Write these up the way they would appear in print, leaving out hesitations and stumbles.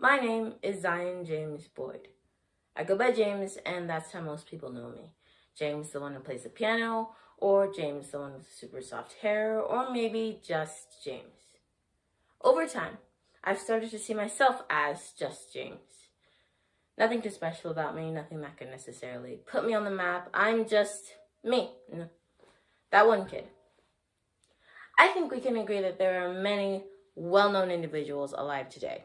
My name is Zion James Boyd. I go by James, and that's how most people know me. James, the one who plays the piano, or James, the one with super soft hair, or maybe just James. Over time, I've started to see myself as just James. Nothing too special about me, nothing that can necessarily put me on the map. I'm just me, that one kid. I think we can agree that there are many well-known individuals alive today.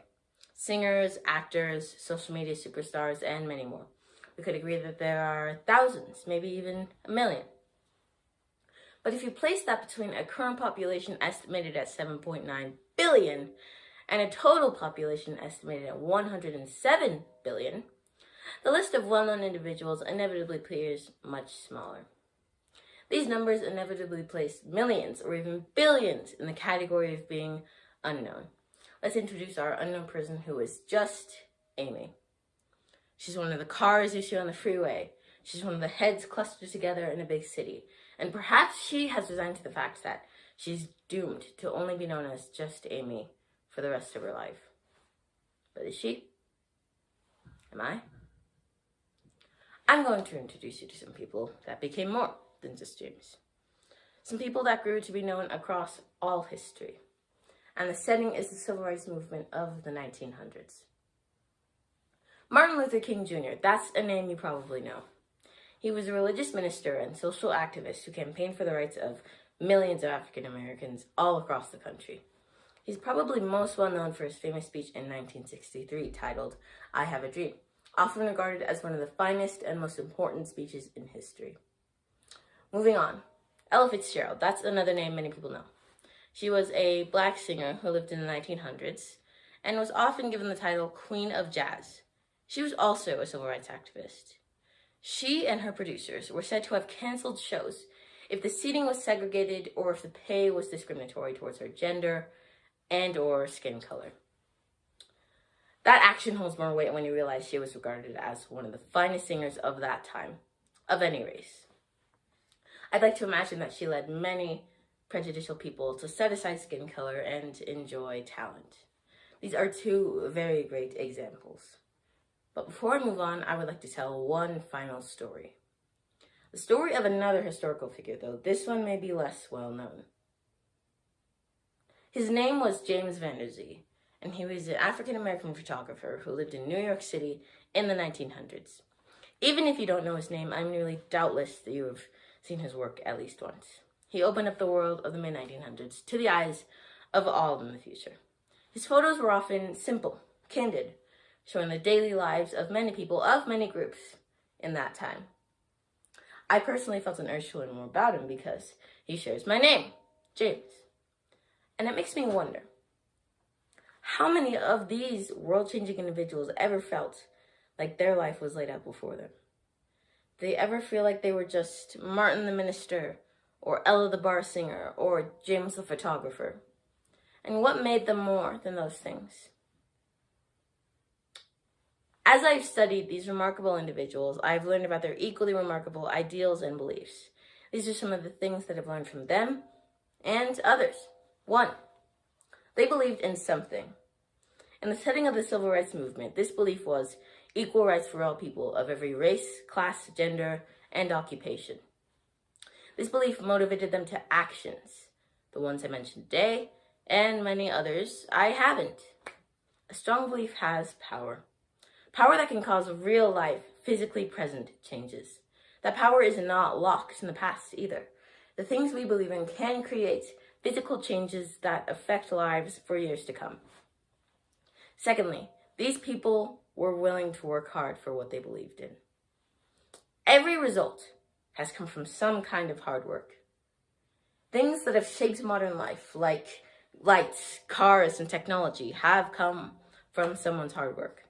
Singers, actors, social media superstars, and many more. We could agree that there are thousands, maybe even a million. But if you place that between a current population estimated at 7.9 billion and a total population estimated at 107 billion, the list of well-known individuals inevitably appears much smaller. These numbers inevitably place millions or even billions in the category of being unknown. Let's introduce our unknown person who is just Amy. She's one of the cars you see on the freeway. She's one of the heads clustered together in a big city. And perhaps she has resigned to the fact that she's doomed to only be known as just Amy for the rest of her life. But is she? Am I? I'm going to introduce you to some people that became more than just James. Some people that grew to be known across all history. And the setting is the civil rights movement of the 1900s. Martin Luther King Jr., that's a name you probably know. He was a religious minister and social activist who campaigned for the rights of millions of African Americans all across the country. He's probably most well known for his famous speech in 1963 titled, "I Have a Dream," often regarded as one of the finest and most important speeches in history. Moving on, Ella Fitzgerald, that's another name many people know. She was a black singer who lived in the 1900s and was often given the title Queen of Jazz. She was also a civil rights activist. She and her producers were said to have canceled shows if the seating was segregated or if the pay was discriminatory towards her gender and or skin color. That action holds more weight when you realize she was regarded as one of the finest singers of that time, of any race. I'd like to imagine that she led many prejudicial people to set aside skin color and enjoy talent. These are two very great examples. But before I move on, I would like to tell one final story. The story of another historical figure, though this one may be less well known. His name was James Van Der Zee, and he was an African-American photographer who lived in New York City in the 1900s. Even if you don't know his name, I'm nearly doubtless that you have seen his work at least once. He opened up the world of the mid-1900s to the eyes of all in the future. His photos were often simple, candid, showing the daily lives of many people, of many groups in that time. I personally felt an urge to learn more about him because he shares my name, James. And it makes me wonder, how many of these world-changing individuals ever felt like their life was laid out before them? Did they ever feel like they were just Martin the minister, or Ella the bar singer, or James the photographer? And what made them more than those things? As I've studied these remarkable individuals, I've learned about their equally remarkable ideals and beliefs. These are some of the things that I've learned from them and others. 1, they believed in something. In the setting of the civil rights movement, this belief was equal rights for all people of every race, class, gender, and occupation. This belief motivated them to actions, the ones I mentioned today, and many others I haven't. A strong belief has power. Power that can cause real life, physically present changes. That power is not locked in the past either. The things we believe in can create physical changes that affect lives for years to come. Secondly, these people were willing to work hard for what they believed in. Every result has come from some kind of hard work. Things that have shaped modern life, like lights, cars, and technology, have come from someone's hard work.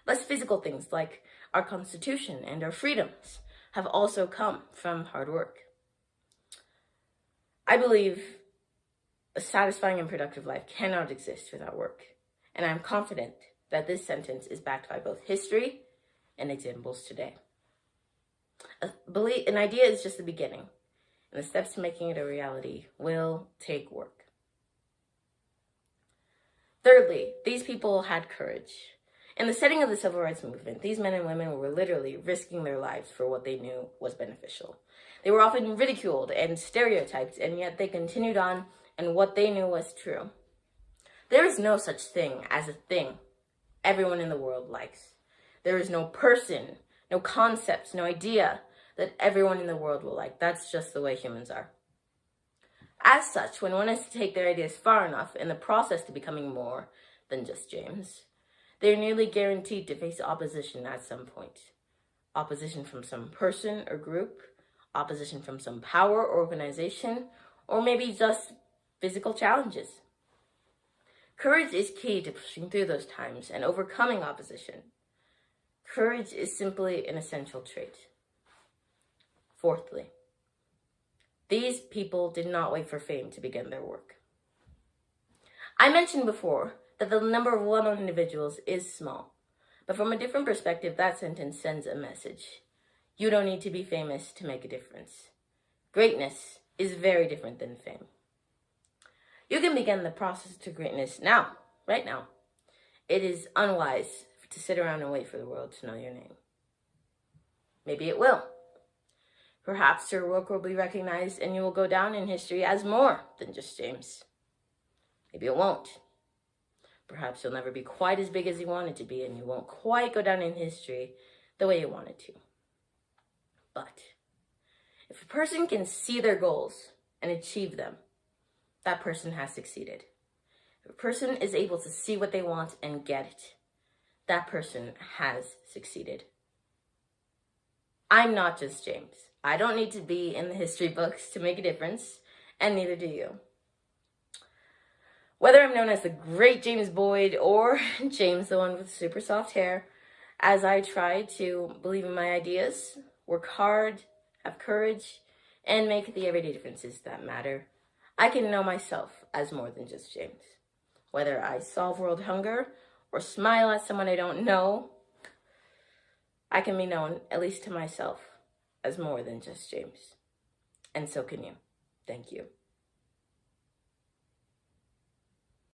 Less physical things like our Constitution and our freedoms have also come from hard work. I believe a satisfying and productive life cannot exist without work, and I'm confident that this sentence is backed by both history and examples today. An idea is just the beginning, and the steps to making it a reality will take work. Thirdly, these people had courage. In the setting of the civil rights movement, these men and women were literally risking their lives for what they knew was beneficial. They were often ridiculed and stereotyped, and yet they continued on, and what they knew was true. There is no such thing as a thing everyone in the world likes. There is no person, no concept, no idea that everyone in the world will like. That's just the way humans are. As such, when one is to take their ideas far enough in the process to becoming more than just James, they're nearly guaranteed to face opposition at some point. Opposition from some person or group, opposition from some power or organization, or maybe just physical challenges. Courage is key to pushing through those times and overcoming opposition. Courage is simply an essential trait. Fourthly, these people did not wait for fame to begin their work. I mentioned before that the number of well-known individuals is small, but from a different perspective, that sentence sends a message. You don't need to be famous to make a difference. Greatness is very different than fame. You can begin the process to greatness now, right now. It is unwise to sit around and wait for the world to know your name. Maybe it will. Perhaps your work will be recognized and you will go down in history as more than just James. Maybe it won't. Perhaps you'll never be quite as big as you wanted to be, and you won't quite go down in history the way you wanted to. But if a person can see their goals and achieve them, that person has succeeded. If a person is able to see what they want and get it, that person has succeeded. I'm not just James. I don't need to be in the history books to make a difference, and neither do you. Whether I'm known as the great James Boyd or James, the one with super soft hair, as I try to believe in my ideas, work hard, have courage, and make the everyday differences that matter, I can know myself as more than just James. Whether I solve world hunger or smile at someone I don't know, I can be known, at least to myself, as more than just James. And so can you. Thank you.